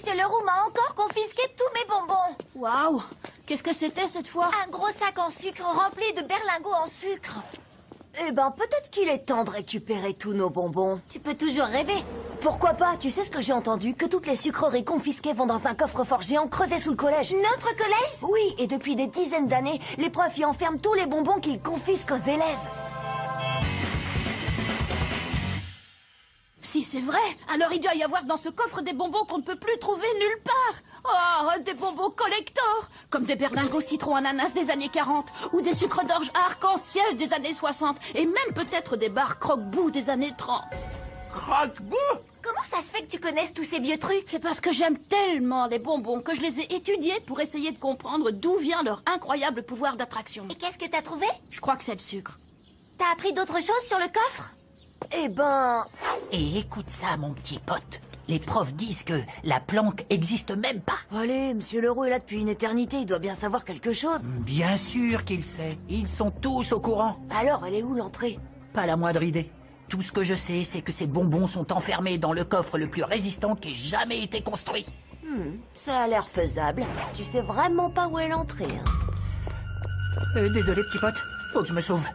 Monsieur Leroux m'a encore confisqué tous mes bonbons. Waouh! Qu'est-ce que c'était cette fois? Un gros sac en sucre rempli de berlingots en sucre. Eh ben, peut-être qu'il est temps de récupérer tous nos bonbons. Tu peux toujours rêver. Pourquoi pas? Tu sais ce que j'ai entendu? Que toutes les sucreries confisquées vont dans un coffre-fort géant creusé sous le collège. Notre collège? Oui, et depuis des dizaines d'années, les profs y enferment tous les bonbons qu'ils confisquent aux élèves. Si c'est vrai, alors il doit y avoir dans ce coffre des bonbons qu'on ne peut plus trouver nulle part. Oh, des bonbons collector, comme des berlingots citron ananas des années 40, ou des sucres d'orge arc-en-ciel des années 60, et même peut-être des barres croque-boue des années 30. Croque-boue? Comment ça se fait que tu connaisses tous ces vieux trucs? C'est parce que j'aime tellement les bonbons que je les ai étudiés pour essayer de comprendre d'où vient leur incroyable pouvoir d'attraction. Et qu'est-ce que t'as trouvé? Je crois que c'est le sucre. T'as appris d'autres choses sur le coffre? Eh ben... Et écoute ça, mon petit pote. Les profs disent que la planque existe même pas. Allez, Monsieur Leroux est là depuis une éternité, il doit bien savoir quelque chose. Bien sûr qu'il sait. Ils sont tous au courant. Alors, elle est où l'entrée? Pas la moindre idée. Tout ce que je sais, c'est que ces bonbons sont enfermés dans le coffre le plus résistant qui ait jamais été construit. Ça a l'air faisable. Tu sais vraiment pas où est l'entrée, hein. Désolé, petit pote. Faut que je me sauve.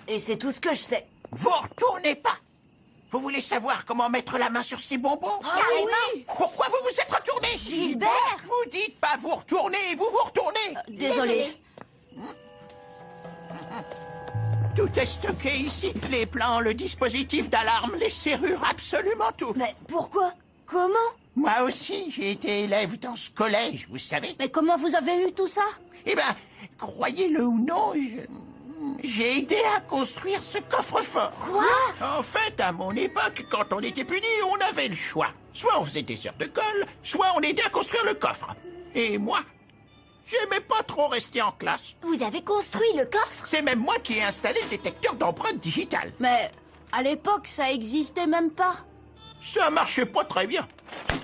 Et c'est tout ce que je sais. Vous retournez pas. Vous voulez savoir comment mettre la main sur ces bonbons? Oui. Pourquoi vous vous êtes retourné? Gilbert! Vous dites pas vous retournez, vous vous retournez. Désolé. Tout est stocké ici. Les plans, le dispositif d'alarme, les serrures, absolument tout. Mais pourquoi? Comment? Moi aussi, j'ai été élève dans ce collège, vous savez. Mais comment vous avez eu tout ça? Eh ben, croyez-le ou non, j'ai aidé à construire ce coffre-fort. Quoi? En fait, à mon époque, quand on était puni, on avait le choix. Soit on faisait des heures de colle, soit on aidait à construire le coffre. Et moi, j'aimais pas trop rester en classe. Vous avez construit le coffre? C'est même moi qui ai installé le détecteur d'empreintes digitales. Mais à l'époque, ça existait même pas. Ça marchait pas très bien.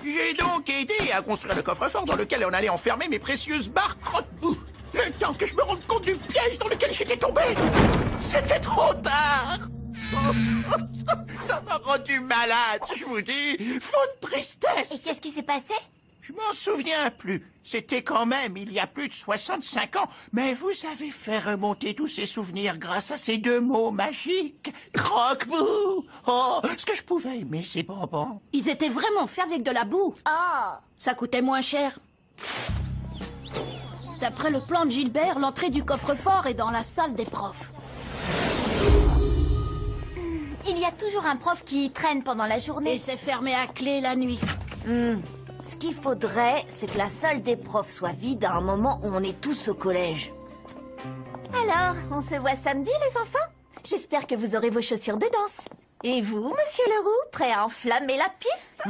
J'ai donc aidé à construire le coffre-fort dans lequel on allait enfermer mes précieuses barres crotte-boue. Le temps que je me rende compte du piège dans lequel j'étais tombé, c'était trop tard. Ça m'a rendu malade, je vous dis. Faute de tristesse. Et qu'est-ce qui s'est passé? Je m'en souviens plus. C'était quand même il y a plus de 65 ans. Mais vous avez fait remonter tous ces souvenirs grâce à ces deux mots magiques. Croque-boue. Oh, ce que je pouvais aimer ces bonbons. Ils étaient vraiment faits avec de la boue. Oh! Ça coûtait moins cher. D'après le plan de Gilbert, l'entrée du coffre-fort est dans la salle des profs. Il y a toujours un prof qui traîne pendant la Et journée. c'est fermé à clé la nuit. Ce qu'il faudrait, c'est que la salle des profs soit vide à un moment où on est tous au collège. Alors, on se voit samedi, les enfants? J'espère que vous aurez vos chaussures de danse. Et vous, Monsieur Leroux, prêt à enflammer la piste?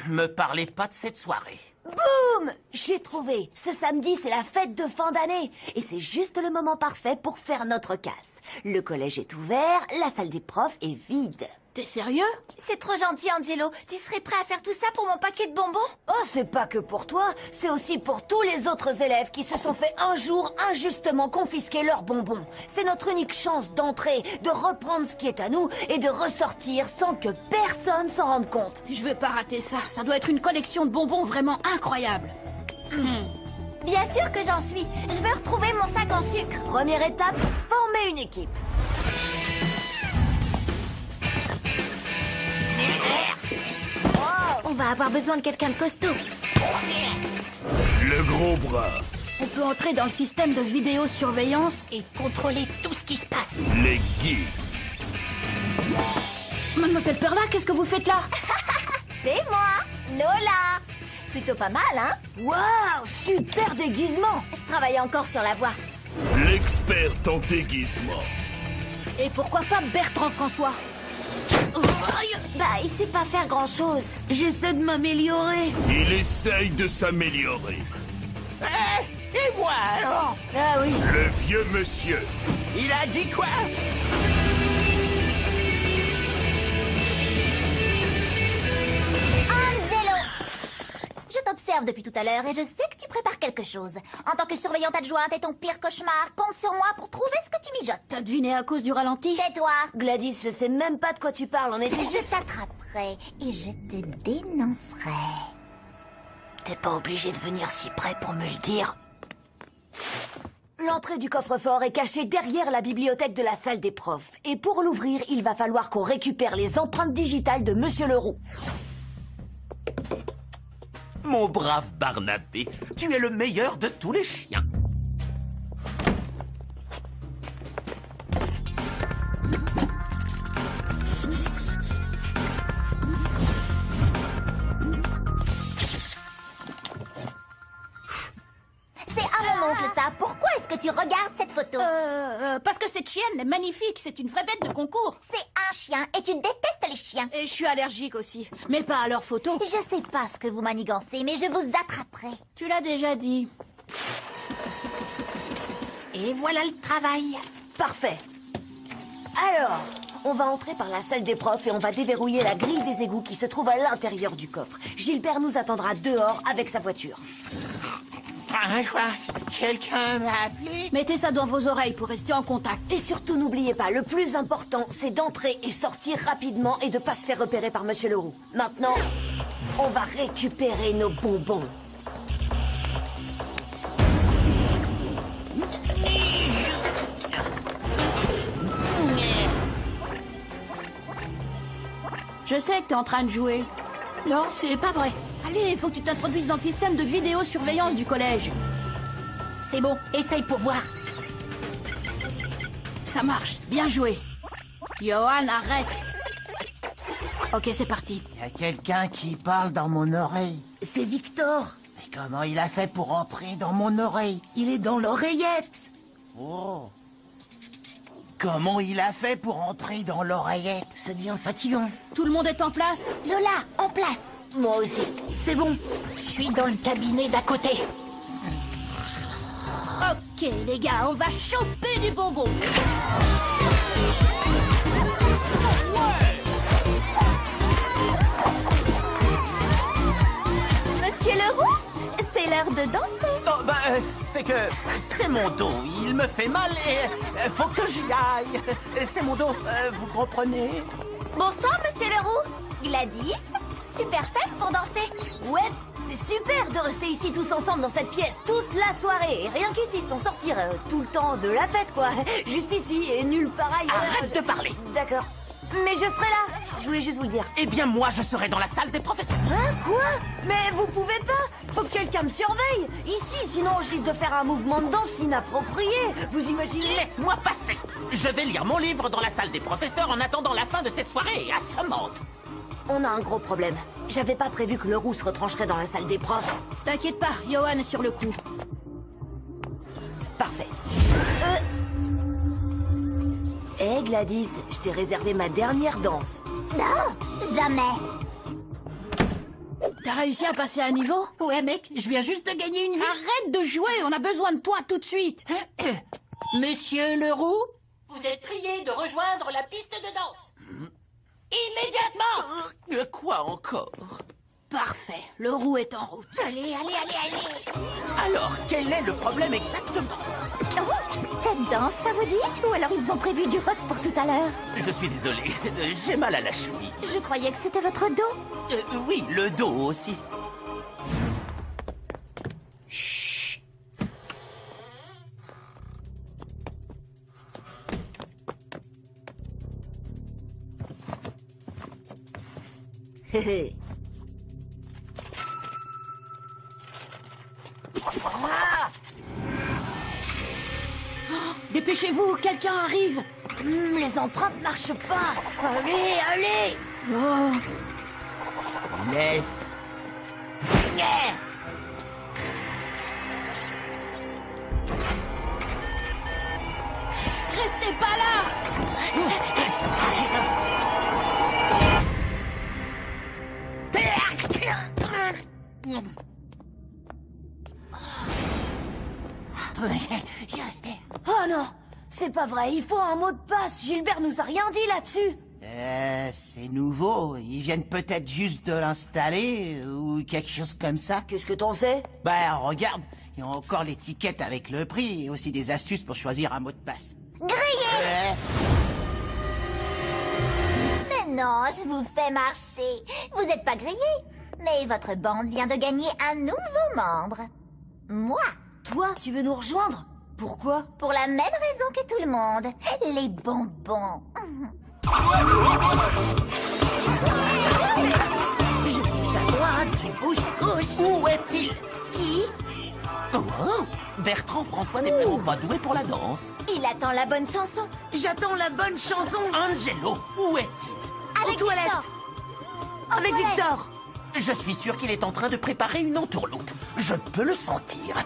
Me parlez pas de cette soirée. Boum! J'ai trouvé. Ce samedi, c'est la fête de fin d'année. Et c'est juste le moment parfait pour faire notre casse. Le collège est ouvert, la salle des profs est vide. T'es sérieux? C'est trop gentil, Angelo. Tu serais prêt à faire tout ça pour mon paquet de bonbons? Oh, c'est pas que pour toi, c'est aussi pour tous les autres élèves qui se sont fait un jour injustement confisquer leurs bonbons. C'est notre unique chance d'entrer, de reprendre ce qui est à nous et de ressortir sans que personne s'en rende compte. Je veux pas rater ça. Ça doit être une collection de bonbons vraiment incroyable. Bien sûr que j'en suis. Je veux retrouver mon sac en sucre. Première étape, former une équipe. On va avoir besoin de quelqu'un de costaud. Le gros bras, On peut entrer dans le système de vidéosurveillance et... Et contrôler tout ce qui se passe. les geeks, Mademoiselle Perla, qu'est-ce que vous faites là? C'est moi, Lola. Plutôt pas mal, hein? Waouh, super déguisement. Je travaille encore sur la voix. l'expert en déguisement. Et pourquoi pas Bertrand François? Bah, il sait pas faire grand-chose. J'essaie de m'améliorer. Il essaye de s'améliorer. Et moi alors? Ah oui. Le vieux monsieur, Il a dit quoi? Angelo! Je t'observe t'observe depuis tout à l'heure et je sais que tu prépares quelque chose. En tant que surveillante adjointe et ton pire cauchemar, compte sur moi pour trouver ce que tu mijotes. T'as deviné à cause du ralenti? Tais-toi. Gladys, je sais même pas de quoi tu parles, en effet. Je t'attraperai et je te dénoncerai. T'es pas obligé de venir si près pour me le dire. L'entrée du coffre-fort est cachée derrière la bibliothèque de la salle des profs. Et pour l'ouvrir, il va falloir qu'on récupère les empreintes digitales de Monsieur Leroux. Mon brave Barnabé, tu es le meilleur de tous les chiens. C'est à mon oncle ça. Pourquoi est-ce que tu regardes cette photo? Parce que cette chienne est magnifique, c'est une vraie bête de concours. C'est un chien et tu détestes les chiens. Et je suis allergique aussi, mais pas à leurs photos. Je sais pas ce que vous manigancez, mais je vous attraperai. Tu l'as déjà dit. Et voilà le travail. Parfait. Alors, on va entrer par la salle des profs et on va déverrouiller la grille des égouts qui se trouve à l'intérieur du coffre. Gilbert nous attendra dehors avec sa voiture. Quelqu'un m'a appelé? Mettez ça dans vos oreilles pour rester en contact. Et surtout, n'oubliez pas, le plus important, c'est d'entrer et sortir rapidement et de pas se faire repérer par Monsieur Leroux. Maintenant, on va récupérer nos bonbons. Je sais que t'es en train de jouer. Non, c'est pas vrai. Allez, il faut que tu t'introduises dans le système de vidéosurveillance du collège. C'est bon, essaye pour voir. Ça marche, bien joué. Johan, arrête. Ok, c'est parti. Il y a quelqu'un qui parle dans mon oreille. C'est Victor. Mais comment il a fait pour entrer dans mon oreille? Il est dans l'oreillette. Oh. Comment il a fait pour entrer dans l'oreillette? Ça devient fatigant. Tout le monde est en place? Lola, en place. Moi aussi. C'est bon. Je suis dans le cabinet d'à côté. Ok, les gars, on va choper des bonbons. Monsieur Leroux, c'est l'heure de danser. Oh, c'est que c'est mon dos. Il me fait mal et faut que j'y aille. C'est mon dos, vous comprenez? Bonsoir, Monsieur Leroux. Gladys, super fête pour danser. Ouais, c'est super de rester ici tous ensemble dans cette pièce toute la soirée. Et rien qu'ici, sans sortir tout le temps de la fête, quoi. Juste ici et nulle part ailleurs. Arrête de parler. D'accord. Mais je serai là. Je voulais juste vous le dire. Eh bien, moi, je serai dans la salle des professeurs. Hein, quoi? Mais vous pouvez pas. Faut que quelqu'un me surveille. Ici, sinon je risque de faire un mouvement de danse inapproprié. Vous imaginez? Laisse-moi passer. Je vais lire mon livre dans la salle des professeurs en attendant la fin de cette soirée assommante. On a un gros problème. J'avais pas prévu que Leroux se retrancherait dans la salle des profs. T'inquiète pas, Johan est sur le coup. Parfait. Hé Gladys, je t'ai réservé ma dernière danse. Non, jamais. T'as réussi à passer un niveau? Ouais, mec, je viens juste de gagner une vie. Arrête de jouer, on a besoin de toi tout de suite. Monsieur Leroux, vous êtes prié de rejoindre la piste de danse. Immédiatement. Quoi encore? Parfait, le roux est en route. Allez, allez, allez, allez. Alors, quel est le problème exactement? Oh, cette danse, ça vous dit? Ou alors ils ont prévu du rock pour tout à l'heure? Je suis désolé, j'ai mal à la cheville. Je croyais que c'était votre dos. Oui, le dos aussi. Hé hé. Ah! Dépêchez-vous, quelqu'un arrive. Les empreintes marchent pas. Allez, allez. Oh, Laisse. restez pas là. Oh non, c'est pas vrai, il faut un mot de passe. Gilbert nous a rien dit là-dessus. C'est nouveau. Ils viennent peut-être juste de l'installer ou quelque chose comme ça. Qu'est-ce que t'en sais? Bah, regarde, il y a encore l'étiquette avec le prix et aussi des astuces pour choisir un mot de passe. Grillé! Mais non, je vous fais marcher. Vous n'êtes pas grillé. Mais votre bande vient de gagner un nouveau membre. Moi. Toi, tu veux nous rejoindre? Pourquoi? Pour la même raison que tout le monde. Les bonbons. À droite, tu bouges à gauche. Où est-il? Qui? Oh, Bertrand François n'est vraiment pas doué pour la danse. Il attend la bonne chanson. J'attends la bonne chanson. Angelo, où est-il? Avec toilettes. Victor. Avec toilettes. Victor. Je suis sûr qu'il est en train de préparer une entourloupe. Je peux le sentir.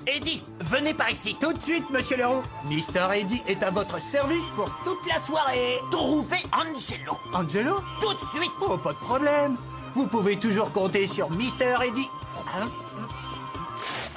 Eddie, venez par ici. Tout de suite, monsieur Leroux. Mister Eddie est à votre service pour toute la soirée. Trouvez Angelo. Angelo? Tout de suite. Oh, pas de problème. Vous pouvez toujours compter sur Mister Eddie. Hein?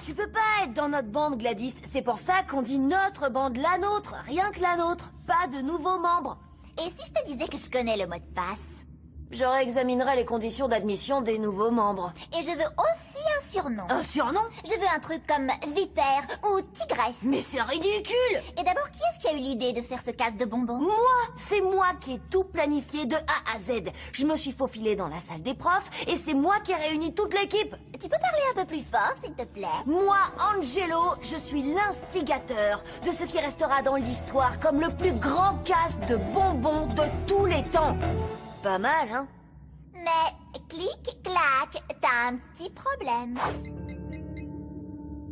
Tu peux pas être dans notre bande, Gladys. C'est pour ça qu'on dit notre bande, la nôtre. Rien que la nôtre. Pas de nouveaux membres. Et si je te disais que je connais le mot de passe? Je réexaminerai les conditions d'admission des nouveaux membres. Et je veux aussi un surnom. Un surnom? Je veux un truc comme Vipère ou Tigresse. Mais c'est ridicule! Et d'abord, qui est-ce qui a eu l'idée de faire ce casse de bonbons? Moi! C'est moi qui ai tout planifié de A à Z. Je me suis faufilée dans la salle des profs et c'est moi qui ai réuni toute l'équipe. Tu peux parler un peu plus fort, s'il te plaît? Moi, Angelo, je suis l'instigateur de ce qui restera dans l'histoire comme le plus grand casse de bonbons de tous les temps. Pas mal, hein? Mais, clic, clac, t'as un petit problème.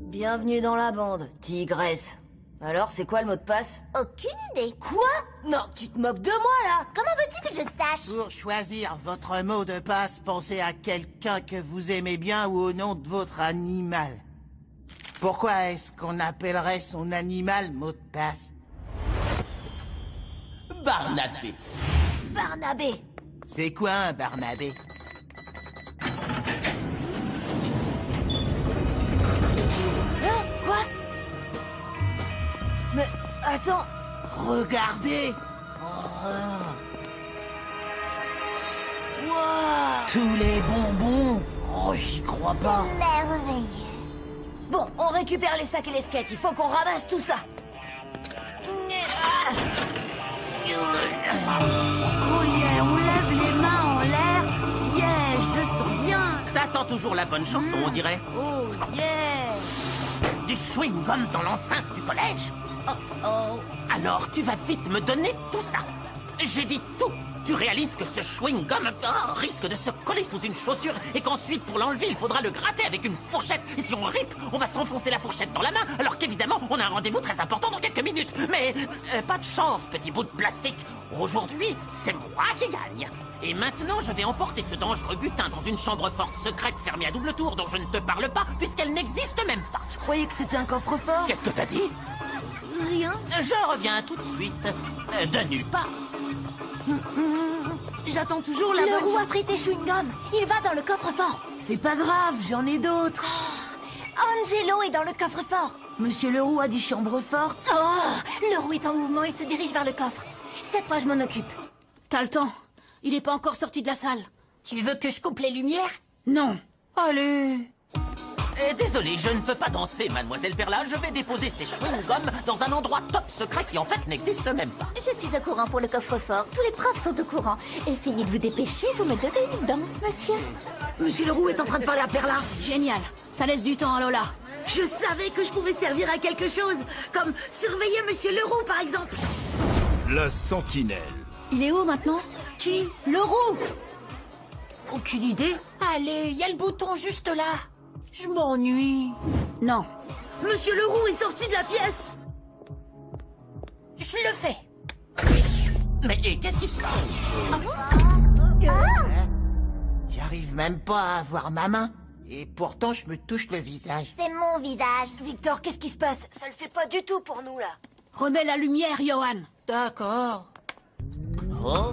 Bienvenue dans la bande, tigresse. Alors, c'est quoi le mot de passe? Aucune idée. Quoi? Non, tu te moques de moi, là? Comment veux-tu que je sache? Pour choisir votre mot de passe, pensez à quelqu'un que vous aimez bien ou au nom de votre animal. Pourquoi est-ce qu'on appellerait son animal mot de passe? Barnabé. Barnabé. C'est quoi un Barnabé? Hein? Quoi? Mais, attends. Regardez! Wow. Tous les bonbons! Oh, j'y crois pas! Merveilleux. Bon, on récupère les sacs et les skates. Il faut qu'on ramasse tout ça. Oh yeah, on lève les mains en l'air. Yeah, je le sens bien. T'attends toujours la bonne chanson, on dirait. Oh yeah. Du chewing-gum dans l'enceinte du collège? Oh. Alors tu vas vite me donner tout ça. J'ai dit tout. Tu réalises que ce chewing-gum risque de se coller sous une chaussure et qu'ensuite, pour l'enlever, il faudra le gratter avec une fourchette. Et si on ripe, on va s'enfoncer la fourchette dans la main, alors qu'évidemment, on a un rendez-vous très important dans quelques minutes. Mais pas de chance, petit bout de plastique. Aujourd'hui, c'est moi qui gagne. Et maintenant, je vais emporter ce dangereux butin dans une chambre forte secrète fermée à double tour dont je ne te parle pas, puisqu'elle n'existe même pas. Je croyais que c'était un coffre-fort. Qu'est-ce que t'as dit? Rien. Je reviens tout de suite. De nulle part. J'attends toujours la Le bonne roux a chance. pris tes chewing-gums. Il va dans le coffre-fort. C'est pas grave, j'en ai d'autres. Angelo est dans le coffre-fort. Monsieur Leroux a dit chambre forte. Oh, le roux est en mouvement, il se dirige vers le coffre. Cette fois, je m'en occupe. T'as le temps. Il est pas encore sorti de la salle. Tu veux que je coupe les lumières? Non. Allez! Désolé, je ne peux pas danser, mademoiselle Perla. Je vais déposer ces chewing-gums dans un endroit top secret qui en fait n'existe même pas. Je suis au courant pour le coffre-fort. Tous les profs sont au courant. Essayez de vous dépêcher, vous me donnez une danse, monsieur. Monsieur Leroux est en train de parler à Perla. Génial. Ça laisse du temps à Lola. Je savais que je pouvais servir à quelque chose. Comme surveiller Monsieur Leroux, par exemple. La sentinelle. Il est où maintenant? Qui? Le roux. Aucune idée. Allez, il y a le bouton juste là. Je m'ennuie. Non. Monsieur Leroux est sorti de la pièce. Je le fais. Mais qu'est-ce qui se passe? J'arrive même pas à voir ma main. Et pourtant, je me touche le visage. C'est mon visage. Victor, qu'est-ce qui se passe? Ça le fait pas du tout pour nous, là. Remets la lumière, Johan. D'accord. Oh.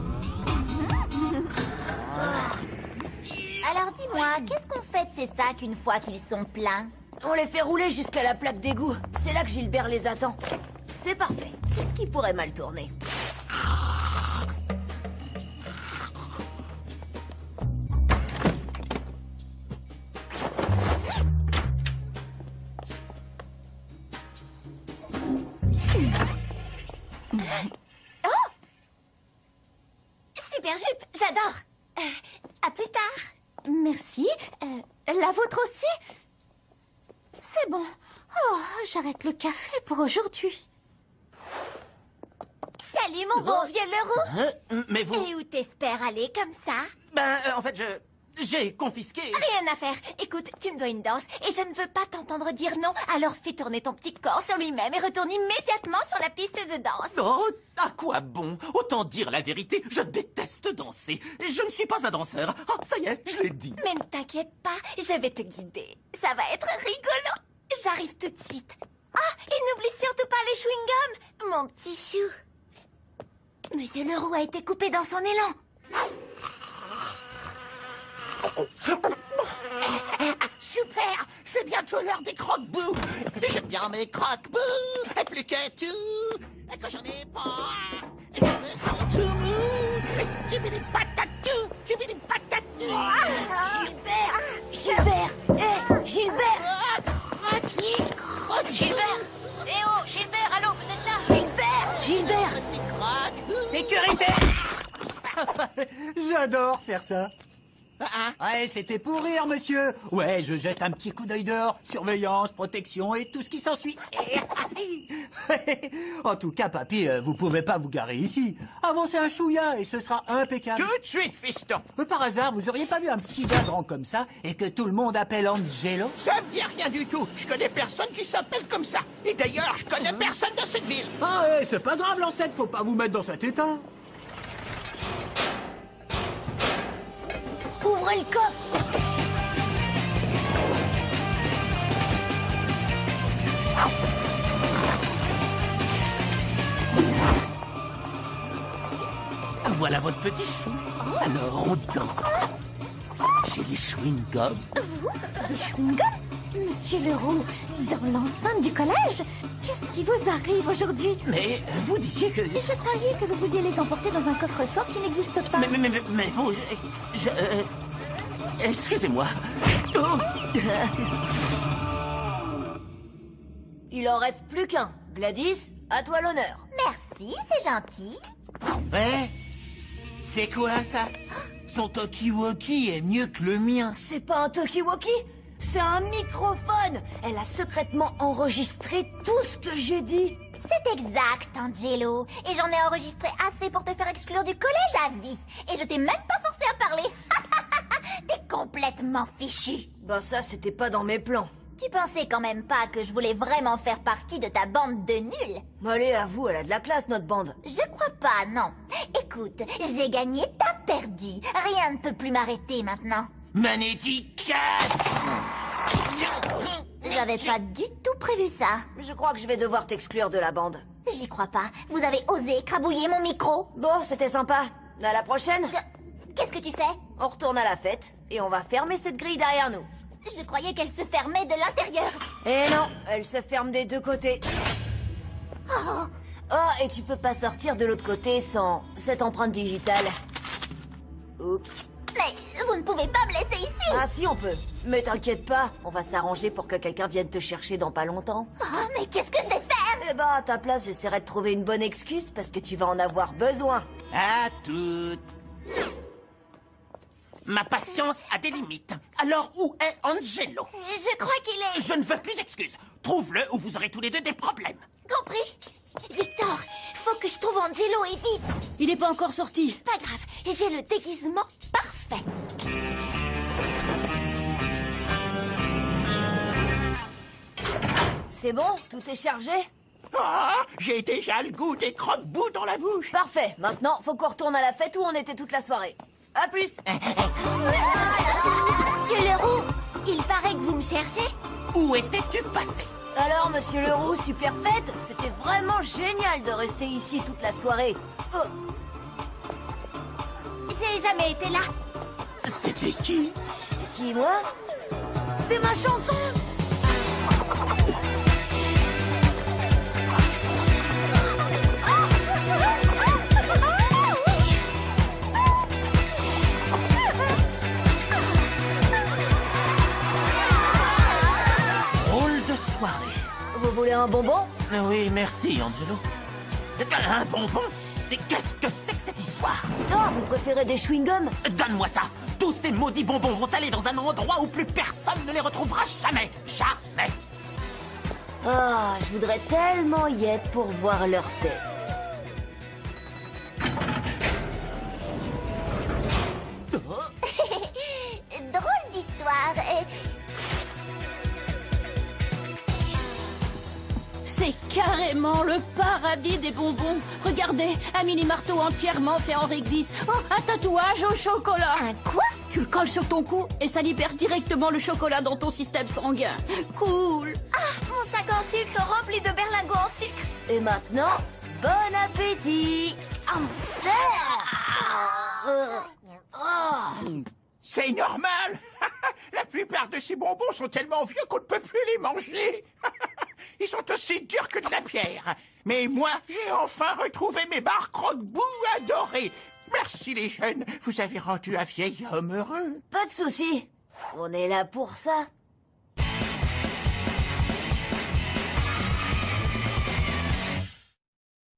Alors dis-moi, qu'est-ce qu'on fait de ces sacs une fois qu'ils sont pleins? On les fait rouler jusqu'à la plaque d'égout. C'est là que Gilbert les attend. C'est parfait. Qu'est-ce qui pourrait mal tourner? super jupe, j'adore. À plus tard. Merci. La vôtre aussi? C'est bon. Oh, j'arrête le café pour aujourd'hui. Salut, mon bon vieux Leroux. Mais vous... Et où t'espères aller comme ça? en fait, j'ai confisqué... Rien à faire. Écoute, tu me dois une danse et je ne veux pas t'entendre dire non. Alors fais tourner ton petit corps sur lui-même et retourne immédiatement sur la piste de danse. Oh, à quoi bon? Autant dire la vérité, je déteste danser. Je ne suis pas un danseur. Ah, ça y est, je l'ai dit. Mais ne t'inquiète pas, je vais te guider. Ça va être rigolo. J'arrive tout de suite. Ah, et n'oublie surtout pas les chewing-gums, mon petit chou. Monsieur Leroux a été coupé dans son élan. Super! C'est bientôt l'heure des croque-bouts! J'aime bien mes croque-bouts! Et plus que tout! Et quand j'en ai pas! Et je me sens tout mou! Tibili patatou! Tibili patatou! Gilbert! Hé, Gilbert! Croquis! Croquis! Gilbert! Eh oh, Gilbert, allô, vous êtes là? Gilbert! Croque! Sécurité! J'adore faire ça. Ouais, c'était pour rire, monsieur. Ouais, je jette un petit coup d'œil dehors. Surveillance, protection et tout ce qui s'ensuit. En tout cas, papy, vous pouvez pas vous garer ici. Avancez un chouïa et ce sera impeccable. Tout de suite, fiston! Par hasard, vous auriez pas vu un petit gars grand comme ça et que tout le monde appelle Angelo? Ça me dit rien du tout! Je connais personne qui s'appelle comme ça! Et d'ailleurs, je connais personne de cette ville! Ah ouais, c'est pas grave, l'ancêtre, faut pas vous mettre dans cet état. Ouvrez le coffre! Voilà votre petit chou. Alors, on danse. J'ai les chewing-gums. Des chewing-gums? Monsieur Leroux, dans l'enceinte du collège? Qu'est-ce qui vous arrive aujourd'hui? Mais vous disiez que... Je croyais que vous vouliez les emporter dans un coffre-fort qui n'existe pas. Mais vous... excusez-moi. Oh. Il en reste plus qu'un. Gladys, à toi l'honneur. Merci, c'est gentil. Ouais? C'est quoi ça? Son talkie-walkie est mieux que le mien. C'est pas un talkie-walkie, c'est un microphone. Elle a secrètement enregistré tout ce que j'ai dit. C'est exact, Angelo. Et j'en ai enregistré assez pour te faire exclure du collège à vie. Et je t'ai même pas forcé à parler. T'es complètement fichu. Bah ça, c'était pas dans mes plans. Tu pensais quand même pas que je voulais vraiment faire partie de ta bande de nuls? Allez, à vous, elle a de la classe, notre bande. Je crois pas, non. Écoute, j'ai gagné, t'as perdu. Rien ne peut plus m'arrêter maintenant. Magnétique! J'avais pas du tout prévu ça. Je crois que je vais devoir t'exclure de la bande. J'y crois pas. Vous avez osé écrabouiller mon micro. Bon, c'était sympa. À la prochaine. Qu'est-ce que tu fais? On retourne à la fête et on va fermer cette grille derrière nous. Je croyais qu'elle se fermait de l'intérieur. Eh non, elle se ferme des deux côtés. Oh, et tu peux pas sortir de l'autre côté sans cette empreinte digitale. Oups. Mais vous ne pouvez pas me laisser ici. Ah si, on peut. Mais t'inquiète pas, on va s'arranger pour que quelqu'un vienne te chercher dans pas longtemps. Oh, mais qu'est-ce que c'est faire? Eh ben, à ta place, j'essaierai de trouver une bonne excuse parce que tu vas en avoir besoin. À toutes! Ma patience a des limites. Alors, où est Angelo? Je crois qu'il est... Je ne veux plus d'excuses. Trouve-le ou vous aurez tous les deux des problèmes. Compris. Victor, faut que je trouve Angelo et vite. Il n'est pas encore sorti. Pas grave, j'ai le déguisement parfait. C'est bon? Tout est chargé? Ah, j'ai déjà le goût des croque-bouts dans la bouche. Parfait. Maintenant, faut qu'on retourne à la fête où on était toute la soirée. À plus. Monsieur Leroux, il paraît que vous me cherchez. Où étais-tu passé? Alors, monsieur Leroux, super fête. C'était vraiment génial de rester ici toute la soirée. Oh, J'ai jamais été là. C'était qui? qui, moi? C'est ma chanson. Drôle de soirée. Vous voulez un bonbon? Oui, merci, Angelo. C'est un bonbon? Mais qu'est-ce que c'est que cette histoire? tort, vous préférez des chewing-gums? Donne-moi ça. Tous ces maudits bonbons vont aller dans un endroit où plus personne ne les retrouvera jamais. Jamais. Ah, je voudrais tellement y être pour voir leur tête. Drôle d'histoire. C'est carrément le paradis des bonbons. Regardez, un mini-marteau entièrement fait en réglisse. Oh, un tatouage au chocolat. Un quoi? Tu le colles sur ton cou et ça libère directement le chocolat dans ton système sanguin. Cool. Ah, mon sac en sucre rempli de berlingots en sucre. Et maintenant, bon appétit. C'est normal. La plupart de ces bonbons sont tellement vieux qu'on ne peut plus les manger. Ils sont aussi durs que de la pierre. Mais moi, j'ai enfin retrouvé mes barres croque-boue adorées. Merci les jeunes, vous avez rendu un vieil homme heureux. Pas de souci. On est là pour ça.